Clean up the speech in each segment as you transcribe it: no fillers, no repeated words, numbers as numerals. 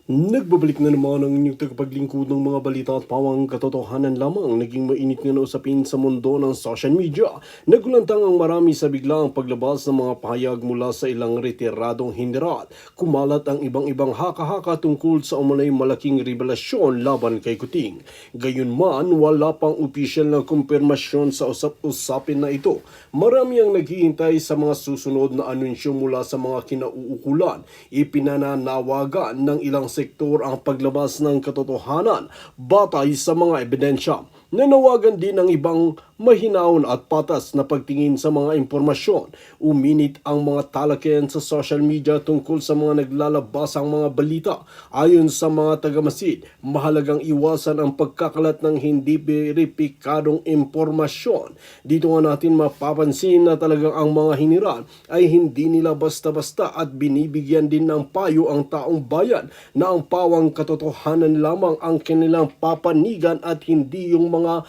Nagbabalik na naman ang inyong tagapaglingkod ng mga balita at pawang katotohanan lamang. Naging mainit nga na usapin sa mundo ng social media. Nagulantang ang marami sa biglaang paglabas ng mga pahayag mula sa ilang retiradong general. Kumalat ang ibang-ibang haka-haka tungkol sa umunay malaking revelasyon laban kay Kuting. Gayunman, wala pang opisyal na kumpirmasyon sa usap-usapin na ito. Marami ang naghihintay sa mga susunod na anunsyo mula sa mga kinauukulan. Ipinananawagan ng ilang sektor ang paglabas ng katotohanan batay sa mga ebidensya. Nanawagan din ng ibang mahinaon at patas na pagtingin sa mga impormasyon. Uminit ang mga talakayan sa social media tungkol sa mga naglalabasang mga balita. Ayon sa mga tagamasid, mahalagang iwasan ang pagkakalat ng hindi beripikadong impormasyon. Dito nga natin mapapansin na talagang ang mga hiniran ay hindi nila basta-basta at binibigyan din ng payo ang taong bayan na ang pawang katotohanan lamang ang kanilang papanigan at hindi yung mga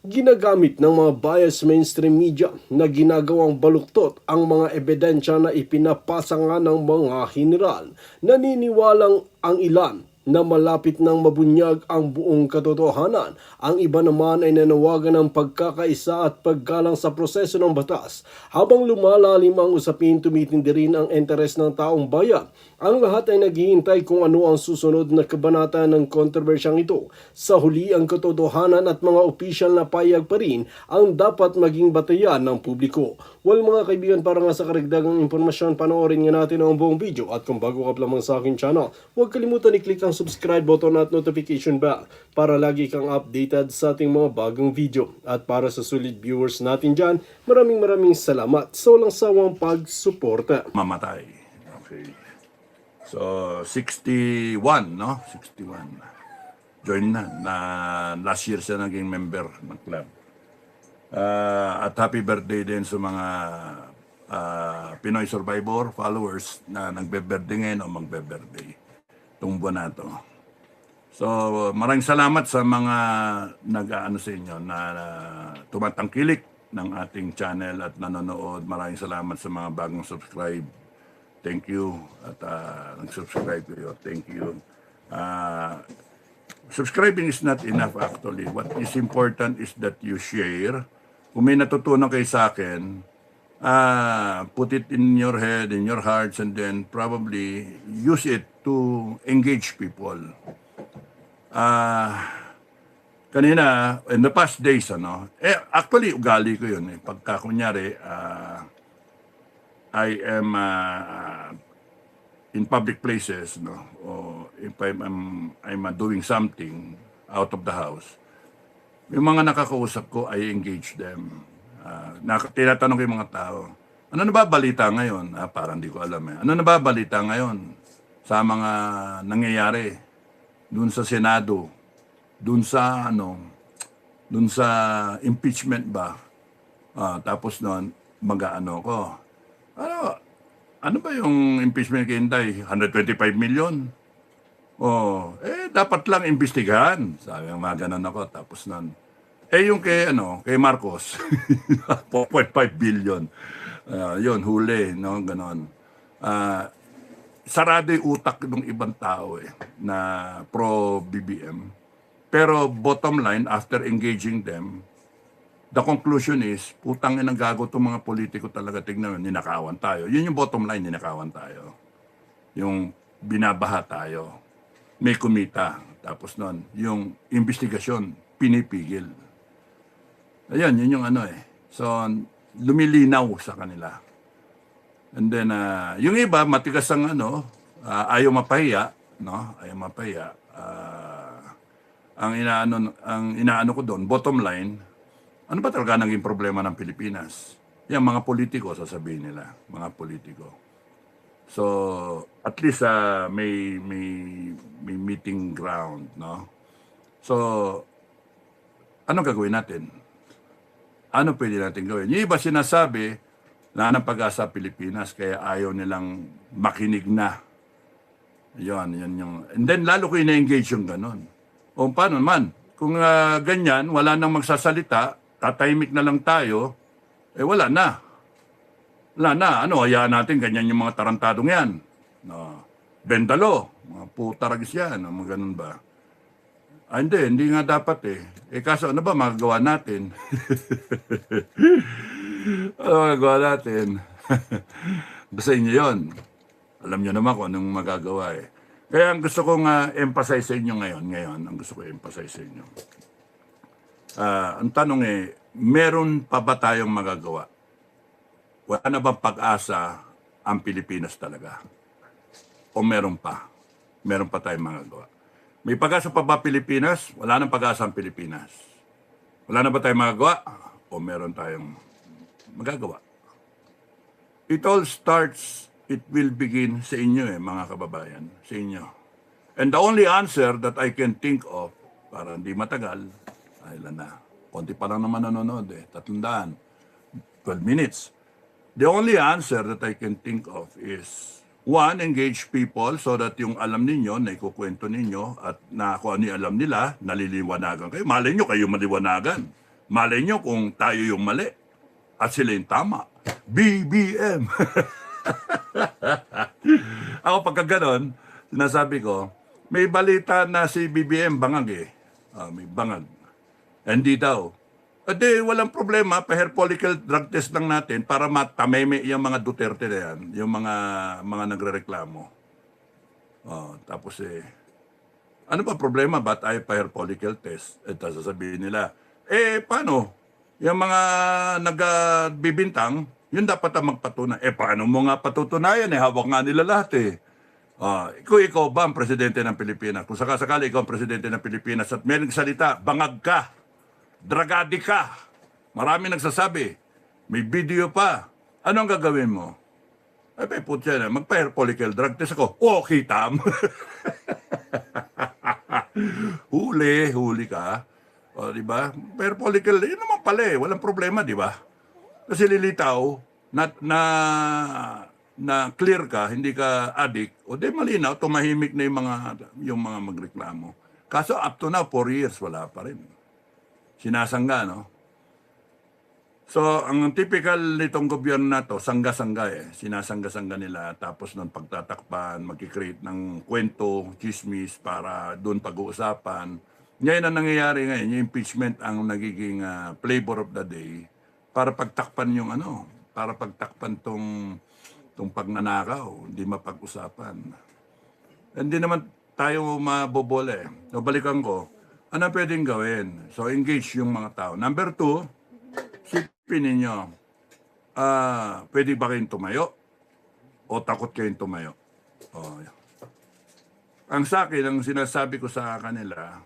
ginagamit ng mga biased mainstream media na ginagawang baluktot ang mga ebidensya na ipinapasa nga ng mga general. Naniniwalang ang ilan na malapit nang mabunyag ang buong katotohanan. Ang iba naman ay nanawagan ng pagkakaisa at paggalang sa proseso ng batas. Habang lumalalim ang usapin, tumitindi rin ang interes ng taong bayan. Ang lahat ay naghihintay kung ano ang susunod na kabanata ng kontrobersyang ito. Sa huli, ang katotohanan at mga opisyal na payag pa rin ang dapat maging batayan ng publiko. Well mga kaibigan, para nga sa karagdagang impormasyon, panoorin nga natin ang buong video. At kung bago ka pa lamang sa aking channel, huwag kalimutan i-click ang subscribe button at notification bell para lagi kang updated sa ating mga bagong video. At para sa solid viewers natin dyan, maraming salamat sa walang sawang pagsuporta. Mamatay. Okay. So, 61, no? 61. Join na last year siya naging member ng club. At happy birthday din sa mga Pinoy Survivor followers na nagbe-birthday ngayon o magbe-birthday itong buwan na to. So, maraming salamat sa mga nag-aano sa inyo na tumatangkilik ng ating channel at nanonood. Maraming salamat sa mga bagong subscribe. Thank you. At nag-subscribe kayo. Thank you. Subscribing is not enough actually. What is important is that you share. Kung may natutunan kayo sa akin, put it in your head, in your hearts, and then probably use it to engage people. Kanina, in the past days, actually, ugali ko yun. Pagka, kunyari, I am in public places, or if I'm doing something out of the house, yung mga nakakausap ko, I engage them. Tinatanong ko yung mga tao, ano na ba balita ngayon? Parang di ko alam eh. Ano na ba balita ngayon sa mga nangyayari dun sa Senado, dun sa impeachment ba? Tapos noon, mag-aano ko. Ano ba yung impeachment kay Inday? 125 million? Dapat lang imbestigahan. Sabi ng mga ganun ako. Tapos nun, yung kay Marcos, 4.5 billion. Yun, huli, no? Ganon. Sarado yung utak ng ibang tao na pro-BBM. Pero bottom line, after engaging them, the conclusion is, putang inang gago itong mga politiko talaga, tignan, ninakawan tayo. Yun yung bottom line, ninakawan tayo. Yung binabaha tayo. May kumita. Tapos nun, yung investigasyon, pinipigil. Ayan, yun yung So, lumilinaw sa kanila. And then, yung iba, matigas ang ayaw mapahiya, no? Ayaw mapahiya. Ang inaano ko doon, bottom line, ano ba talaga naging problema ng Pilipinas? Yan, mga politiko, sasabihin nila. Mga politiko. So, at least may meeting ground, no? So, ano gagawin natin? Ano pwede natin gawin? Yung iba sinasabi, na ng pag-asa Pilipinas, kaya ayaw nilang makinig na. Yun yung... And then, lalo ko ina-engage yung ganun. O, paano naman? Kung ganyan, wala nang magsasalita, tatahimik na lang tayo, wala na. Wala na. Hayaan natin, ganyan yung mga tarantadong yan. Bendalo. Mga putaragis yan, mga ganun ba? Hindi nga dapat eh. Kaso ano ba magagawa natin? Ano magagawa natin? Basta inyo yun. Alam nyo naman kung anong magagawa eh. Kaya ang gusto kong emphasize sa inyo ngayon, ang gusto ko emphasize sa inyo. Ang tanong meron pa ba tayong magagawa? Wala na bang pag-asa ang Pilipinas talaga? O meron pa? Meron pa tayong magagawa? May pag-asa pa ba Pilipinas? Wala nang pag-asa ang Pilipinas. Wala na ba tayong magagawa? O meron tayong magagawa? It all starts, it will begin sa inyo mga kababayan, sa inyo. And the only answer that I can think of, para hindi matagal, ay ilan na, konti pa lang naman nanonood 300, 12 minutes. The only answer that I can think of is, one, engage people so that yung alam ninyo, na ikukwento ninyo, at na kung ano yung alam nila, naliliwanagan kayo. Malay nyo kayo maliwanagan. Malay nyo kung tayo yung mali at sila yung tama. BBM! Ako pagka ganon, sinasabi ko, may balita na si BBM bangag may bangag. Hindi daw. Walang problema, pa-hair follicle drug test lang natin para matameme yung mga Duterte na yan, yung mga nagrereklamo. Tapos ano ba problema? Ba't ay pa-hair follicle test? Tapos sasabihin nila, paano? Yung mga nagbibintang, yun dapat ang magpatunay. Paano mo nga patutunayan? Hawak nga nila lahat ikaw ba ang presidente ng Pilipinas? Kung sakasakali ikaw ang presidente ng Pilipinas at may nagsalita, bangag ka, dragadi ka. Marami nagsasabi. May video pa. Ano ang gagawin mo? Putya na, magpa-hair follicle drug test ako. Kita mo. huli ka. Di ba? Hair follicle, yun naman pala walang problema, di ba? Kasi lilitaw na clear ka, hindi ka addict, malinaw, tumahimik na yung mga magreklamo. Kaso up to now, 4 years, wala pa rin. Sinasangga, no? So, ang typical nitong gobyerno na to, sangga-sangga Sinasangga-sangga nila, tapos nung pagtatakpan, magkikreate ng kwento, chismis, para doon pag-uusapan. Ngayon ang nangyayari ngayon, yung impeachment ang nagiging flavor of the day para pagtakpan para pagtakpan tong pagnanakaw, hindi mapag-usapan. Hindi naman tayo mabobola So, balikan ko, ano pwedeng gawin? So, engage yung mga tao. Number 2, sipin ninyo, pwede ba kayong tumayo? O takot kayong tumayo? Ang sa akin, ang sinasabi ko sa kanila,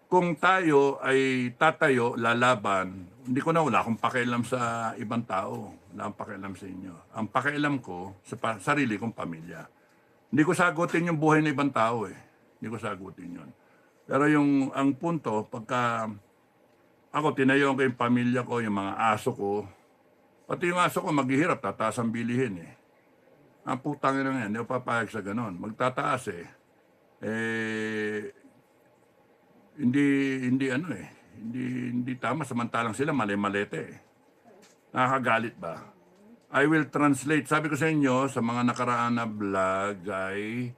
kung tayo ay tatayo, lalaban, wala akong pakialam sa ibang tao. Wala akong pakialam sa inyo. Ang pakialam ko sa sarili kong pamilya. Hindi ko sagutin yung buhay ng ibang tao Hindi ko sagutin yun. Pero ang punto, pagka ako tinayo ko yung pamilya ko, yung mga aso ko, pati yung aso ko maghihirap, tataas ang bilihin Ang putang ina yan, hindi ko papayag sa ganon. Magtataas hindi tama, samantalang sila mali-malete Nakakagalit ba? I will translate. Sabi ko sa inyo, sa mga nakaraan na vlog ay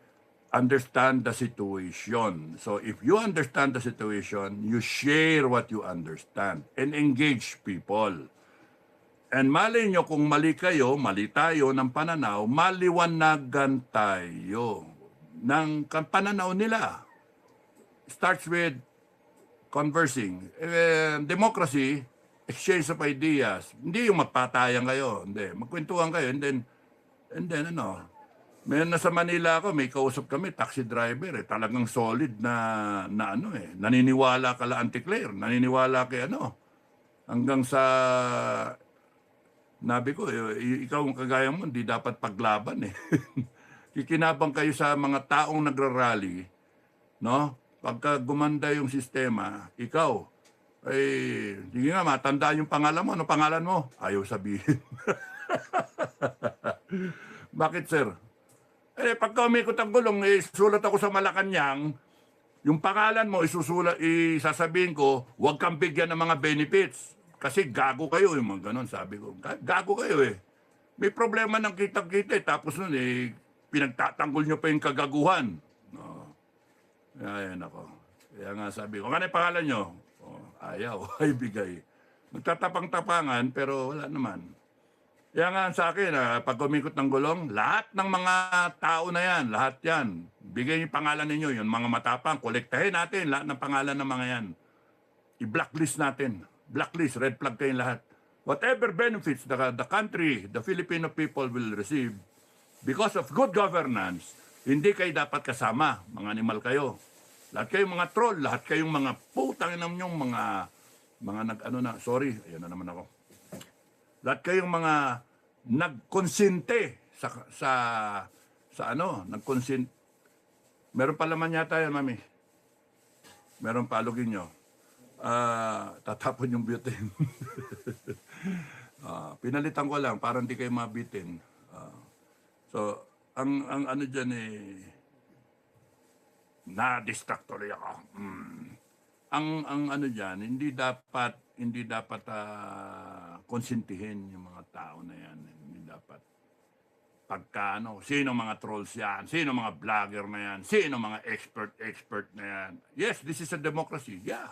understand the situation. So if you understand the situation, you share what you understand and engage people. And mali nyo kung mali kayo, mali tayo ng pananaw, maliwanagan tayo ng pananaw nila. Starts with conversing. Democracy, exchange of ideas. Hindi yung magpatayan kayo. Hindi. Magkwentuhan kayo. And then may nasa Manila ako, may kausap kami, taxi driver Talagang solid na naniniwala kala Anticlair. Naniniwala kay Hanggang sa nabi ko, ikaw ang kagaya mo, hindi dapat paglaban Kikinabang kayo sa mga taong nagrarally, no? Pagka gumanda yung sistema, ikaw, hindi nga matandaan yung pangalan mo. Ano pangalan mo? Ayaw sabihin. Bakit, sir? Pagka umikot ang gulong, sulat ako sa Malacanang, yung pangalan mo, isasabihin ko, huwag kang bigyan ng mga benefits. Kasi gago kayo, yung mga ganon, sabi ko. Gago kayo May problema ng kitang-kita tapos nun pinagtatanggol nyo pa yung kagaguhan. No. Ayan ako. Kaya nga sabi ko, ano yung pangalan nyo? Ayaw, ay bigay. Magtatapang-tapangan, pero wala naman. Kaya nga sa akin, pag umikot ng gulong, lahat ng mga tao na yan, lahat yan, bigay yung pangalan ninyo, yung mga matapang, kolektahin natin lahat ng pangalan ng mga yan. I-blacklist natin. Blacklist, red flag kayong lahat. Whatever benefits the country, the Filipino people will receive, because of good governance, hindi kayo dapat kasama, mga animal kayo. Lahat kayong mga troll, lahat kayong mga putang inyong mga nag-ano na, sorry, ayun na naman ako. Lahat kayong mga nagkonsinte sa ano, nagkonsinte. Meron pa laman yata yan, mami. Meron pa, alugin nyo. Tatapon yung butane. Pinalitan ko lang para hindi kayo mabitin. So, ang ano dyan na-distract tuloy ako. Ang ano dyan, hindi dapat konsintihin yung mga tao na yan. Hindi dapat pagkano, sino mga trolls yan, sino mga vlogger na yan, sino mga expert na yan. Yes, this is a democracy. Yeah.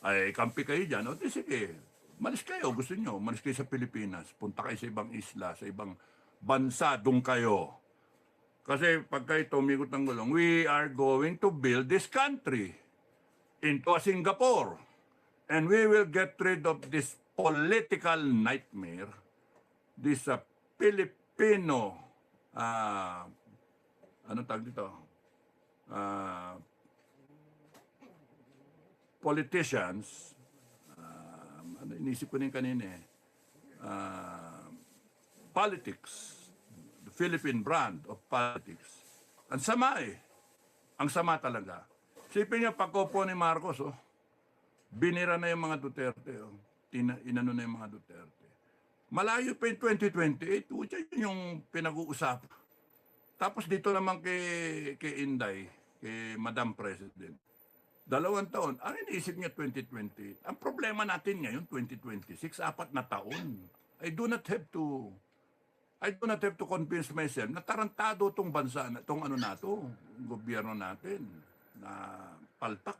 Ay, kampi kayo dyan. O, sige, malis kayo, gusto nyo. Malis kayo sa Pilipinas. Punta kayo sa ibang isla, sa ibang bansa, doon kayo. Kasi pag kayo tumikot ng gulong, we are going to build this country into a Singapore. And we will get rid of this political nightmare, this Filipino, ano tawag dito? Politicians, ano, inisip ko din kanina politics, the Philippine brand of politics. Ang sama ang sama talaga. Sipin niya, pagkopo ni Marcos, binira na yung mga Duterte, inano na yung mga Duterte. Malayo pa yung 2028, yun yung pinag-uusap. Tapos dito naman kay Inday, kay Madam President, 2 taon, ang iniisip niya 2028. Ang problema natin ngayon, 2026, 4 na taon. I do not have to convince myself na tarantado tong bansa, tong ano na to, gobyerno natin, na palpak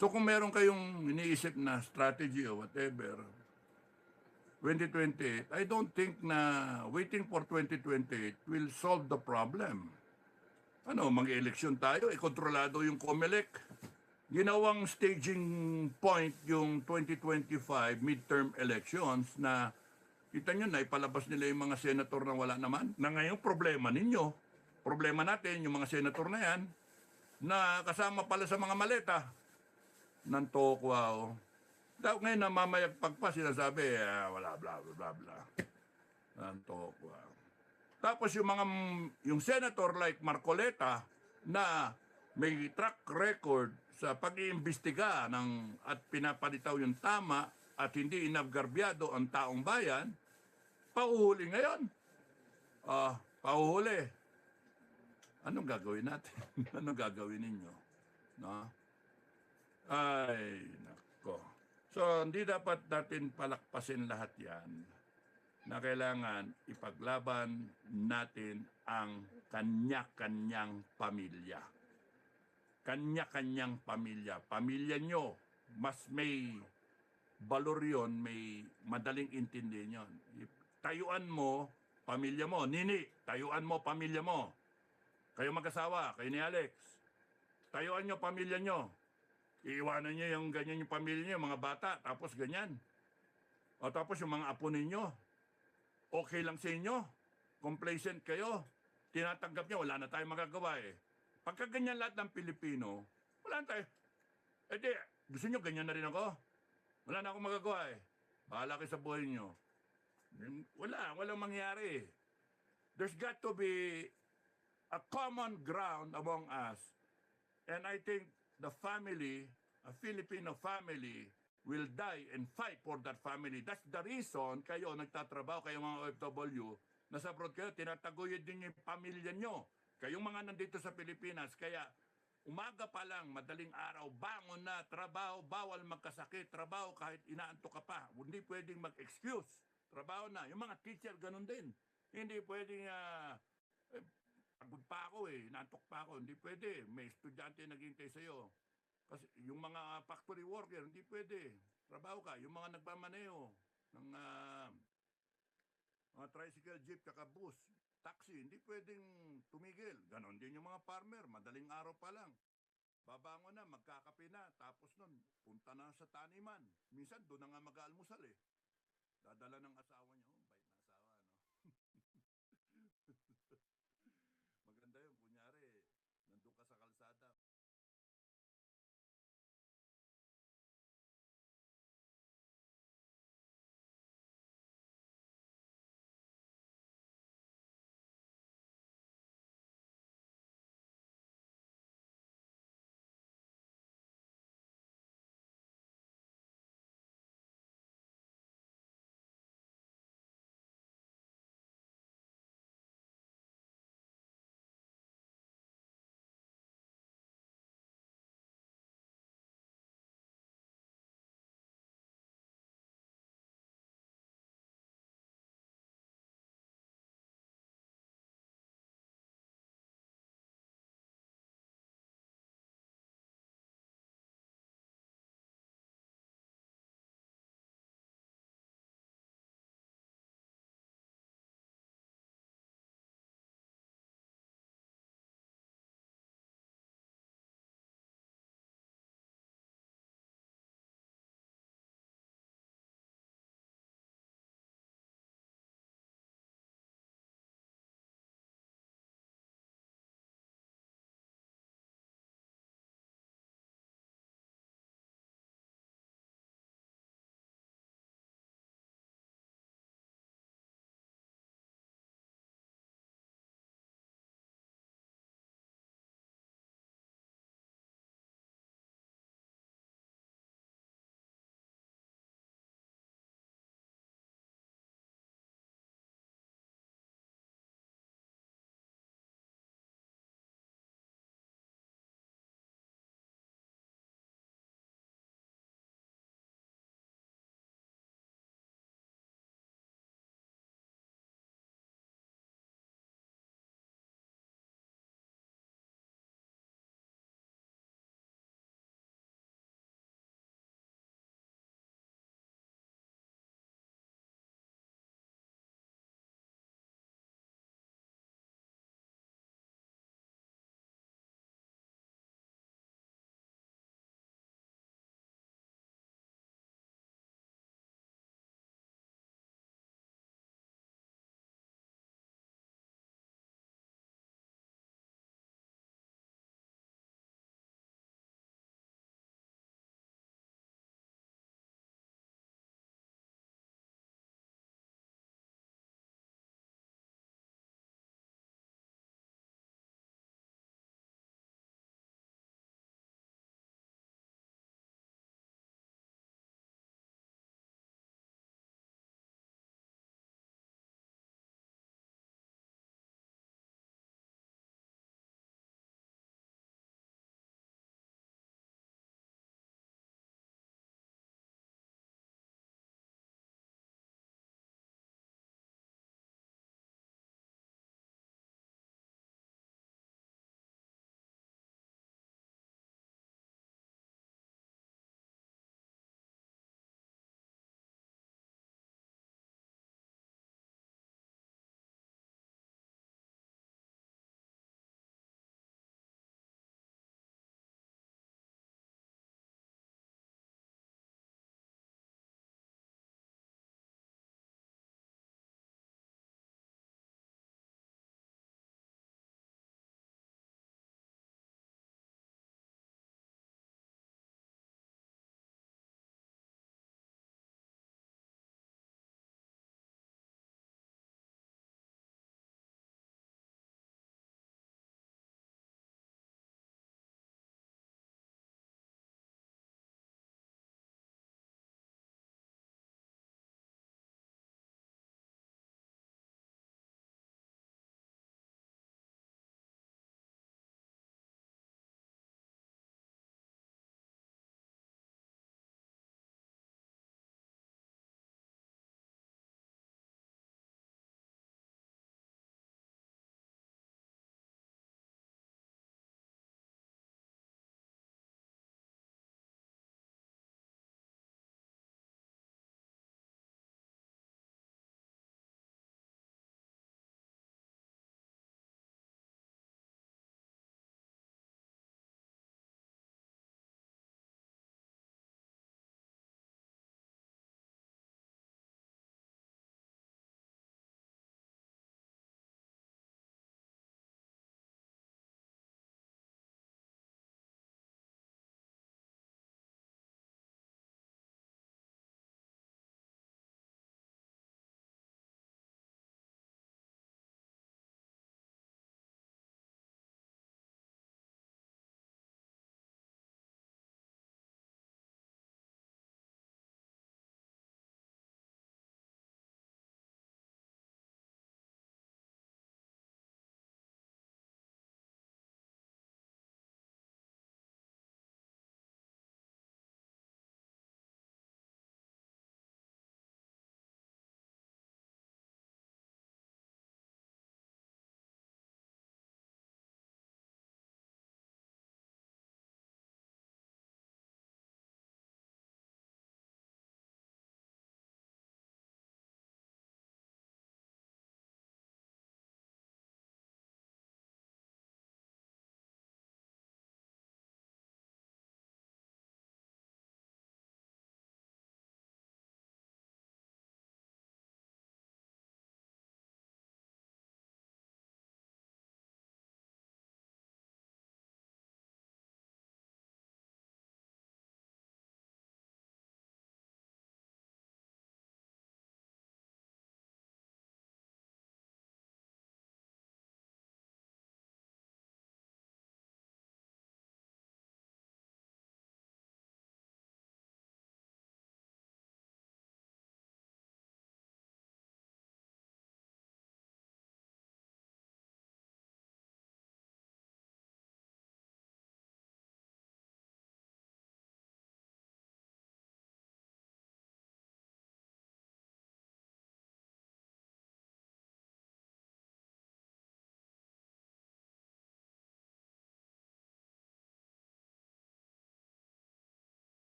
So kung meron kayong iniisip na strategy or whatever, 2028, I don't think na waiting for 2028 will solve the problem. Ano, mag-eleksyon tayo, kontrolado yung COMELEC. Ginawang staging point yung 2025 midterm elections na kita nyo na ipalabas nila yung mga senator na wala naman. Na ngayong problema ninyo, problema natin, yung mga senator na yan, na kasama pala sa mga maleta ng Tokwa. Ngayon na mamayagpag pa sinasabi, wala bla bla bla bla. Ng Tokwa. Tapos yung senator like Marcoleta na may track record sa pag-iimbestiga at pinapalitaw yung tama at hindi inabgarbyado ang taong bayan, pauhuli ngayon. Pauhuli. Anong gagawin natin? Anong gagawin ninyo? No? Ay, nako. So, hindi dapat natin palakpasin lahat yan na kailangan ipaglaban natin ang kanya-kanyang pamilya. Kanya-kanyang pamilya. Pamilya nyo, mas may valor yun, may madaling intindihin yun. Tayuan mo, pamilya mo. Nini, tayuan mo, pamilya mo. Kayo mag-asawa, kayo ni Alex. Tayuan nyo, pamilya nyo. Iiwanan nyo yung ganyan yung pamilya nyo, mga bata, tapos ganyan. O tapos yung mga apo ninyo, okay lang sa inyo. Complacent kayo. Tinatanggap nyo, wala na tayong magagawa Pagka ganyan lahat ng Pilipino, wala na tayo. Gusto nyo, ganyan na rin ako. Wala na akong magagawa Bahala kayo sa buhay nyo. Walang mangyari. There's got to be a common ground among us. And I think the family, a Filipino family, will die and fight for that family. That's the reason kayo nagtatrabaho, kayo mga OFW, nasa abroad kayo, tinataguyod din yung pamilya nyo. Kayong mga nandito sa Pilipinas, kaya umaga pa lang, madaling araw, bangon na, trabaho, bawal magkasakit, trabaho kahit inaantok ka pa. Hindi pwedeng mag-excuse. Trabaho na. Yung mga teacher, ganun din. Hindi pwedeng Pagod pa ako eh, nantok pa ako. Hindi pwede. May estudyante naghihintay sa'yo. Kasi yung mga factory worker, hindi pwede. Trabaho ka. Yung mga nagmamaneho ng mga tricycle, jeep, kaka bus, taxi, hindi pwedeng tumigil. Ganon din yung mga farmer. Madaling araw pa lang. Babangon na, magkakape na. Tapos nun, punta na sa taniman. Minsan, doon na nga mag-aalmusal eh. Dadala ng asawa niya.